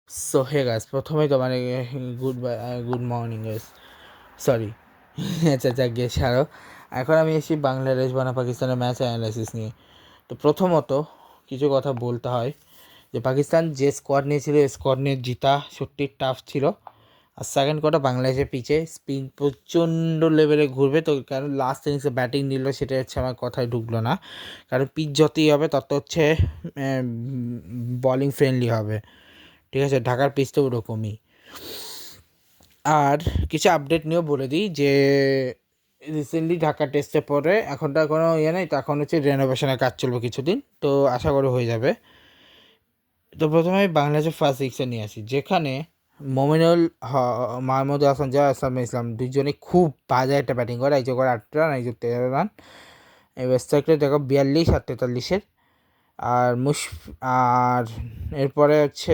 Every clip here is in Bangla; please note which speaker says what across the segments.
Speaker 1: সো হে গাইস, প্রথমেই তো মানে গুড মর্নিং গাইস, সরি। আচ্ছা যাক গিয়ে ছাড়ো। এখন আমি এসেছি বাংলাদেশ বনাম পাকিস্তানের ম্যাচ অ্যানালাইসিস নিয়ে। তো প্রথমত কিছু কথা বলতে হয় যে পাকিস্তান যে স্কোয়াড নিয়েছিল স্কোয়াড নিয়ে জিতা সত্যি টাফ ছিল। আর সেকেন্ড কথা, বাংলাদেশের পিচে স্পিন প্রচণ্ড লেভেলে ঘুরবে, তো কারণ লাস্ট ইনিংসে ব্যাটিং নিল সেটা হচ্ছে আমার কথায় ঢুকলো না। কারণ পিচ যতই হবে তত হচ্ছে বলিং ফ্রেন্ডলি হবে, ঠিক আছে। ঢাকার পিচ তো ওরকমই। আর কিছু আপডেট নিয়েও বলে দিই যে রিসেন্টলি ঢাকা টেস্টের পরে এখন তো কোনো ইয়ে নেই, তো এখন হচ্ছে রেনোভেশনের কাজ চলবে কিছুদিন, তো আশা করি হয়ে যাবে। তো প্রথমে আমি বাংলাদেশের ফার্স্ট ইনিংসে নিয়ে আসি, যেখানে মমিনুল মাহমুদ হাসান ইসলাম দুজনেই খুব বাজে একটা ব্যাটিং করে। একজন করে 8 রান, একজন 13 রান। এবার স্ট্রাইক রেট দেখো 42 আর 43-এর। আর এরপরে হচ্ছে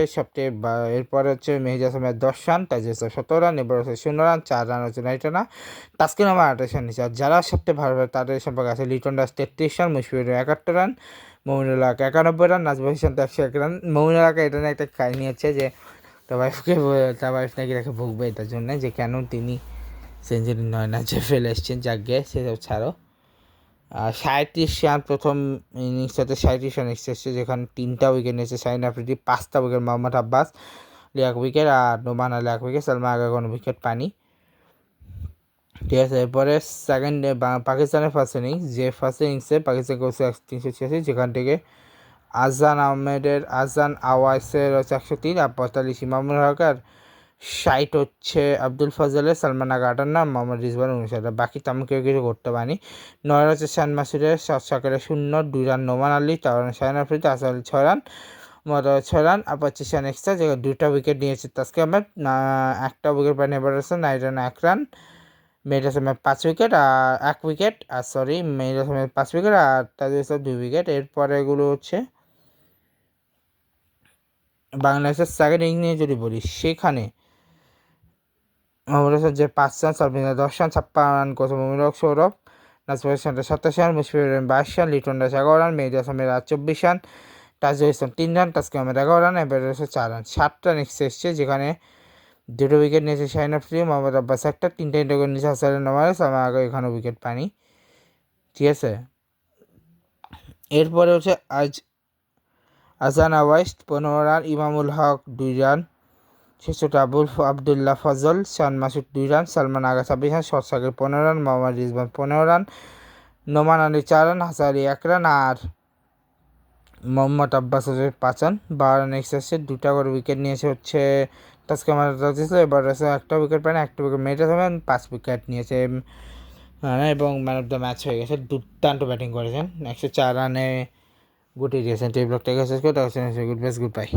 Speaker 1: এরপরে হচ্ছে মেহেদী হাসানের 10 রান, তাইজুল ইসলাম 17 রান, এবার হচ্ছে 0 রান, 4 রান হচ্ছে নাইটানা, তাসকিন আমার 28 রান নিচ্ছে। আর যারা সবচেয়ে ভালো তাদের সম্পর্কে আছে Liton Das 33 run, Mushfiqur 71 run, Mominul Haque 91 run, Nazmul Hossain 101 run. Mominul Haque এটা নিয়ে একটা কাহিনী হচ্ছে যে তার ওয়াইফ নাকি তাকে ভুগবে এটার জন্য যে কেন তিনি সেঞ্চুরি 9 ম্যাচে ফেলে এসছেন। যাক গে সেসব ছাড়ো। 37 রান প্রথম ইনিংসটাতে 37 রান এসেছে, যেখানে 3টা উইকেট নিয়েছে শাহিন আফ্রিদি, 5টা উইকেট মোহাম্মদ আব্বাস 1 উইকেট, আর নোমান আলী 1 উইকেট, সালমান আগা কোনো উইকেট পায়নি, ঠিক আছে। এরপরে পাকিস্তানের ফার্স্ট ইনিংসে পাকিস্তান করছে 386, যেখান থেকে আজান আওয়াইসের হচ্ছে 103, আর 45 ইমামুল হক, আর 60 হচ্ছে আব্দুল ফজলের, সালমান আগা 58, মোহাম্মদ রিজওয়ান 59। বাকি তেমন কেউ কিছু করতে পারেনি। 9 হচ্ছে শান মাসুদের, 7 0, 2 রান নোমান আলী, 4 রান শাহিন আফ্রিদি, আসর আলী 6 রান, মোহাম্মদ 6 রান, আর 25 রান এক্সট্রা, যেখানে 2টা উইকেট নিয়েছে তাসকিন আহমেদ, 1টা উইকেট পায়নি এবার হাসান, 9 রান 1 রান, মেহেদী হাসানের 5 উইকেট আর 1 উইকেট, আর মেহেদী হাসানের 5 উইকেট আর তাজুল ইসলাম 2 উইকেট। এরপরে এগুলো হচ্ছে বাংলাদেশের সেকেন্ড ইনিংস নিয়ে যদি বলি, সেখানে মোহাম্মদ হাসান যে 5 রান, সালমিনা 10 রান, 56 রান করেছে মোমিনুল হক Sourav, Nazmul Hossain 27 run, Mushfiqur Rahim 22 run, Liton Das 11 run, মেহেদী হাসানের 24 run, Tajul Islam 3 run, Taskin Ahmed 11 run, এবার হচ্ছে 4 রান। 7টা ইনিংস এসছে, যেখানে 2টো উইকেট নিয়েছে শাহিন আফ্রিদি, মোহাম্মদ আব্বাস 1টা, 3টা উইকেট নিয়েছে হাসান নওয়াজ, আমার আগে এখানে উইকেট পায়নি, ঠিক আছে। এরপরে হচ্ছে আজান আওয়াইস 15 রান, ইমামুল হক 2 রান, শেষটা আবদুল্লাহ ফজল, শান মাসুদ 2 রান, সালমান আগা 26 রান, শতসাগর 15 run, Mohammad Rizwan 15 run, Noman Ali 4 run, Hasan Ali 1 run, আর মোহাম্মদ আব্বাস হচ্ছে 5 রান। 12 রান এসেছে, 2টা করে উইকেট নিয়েছে হচ্ছে তাসকিন আহমেদ, এবার একটা উইকেট পায়নি, 1টা উইকেট মেহেদী হাসান 5 উইকেট নিয়েছে এবং ম্যান অফ দ্য ম্যাচ হয়ে গেছে। দুর্দান্ত ব্যাটিং করেছেন, 104 রানে গুটি দিয়েছেন। তো এই ব্লগটাকে শেষ করে গুড বাই।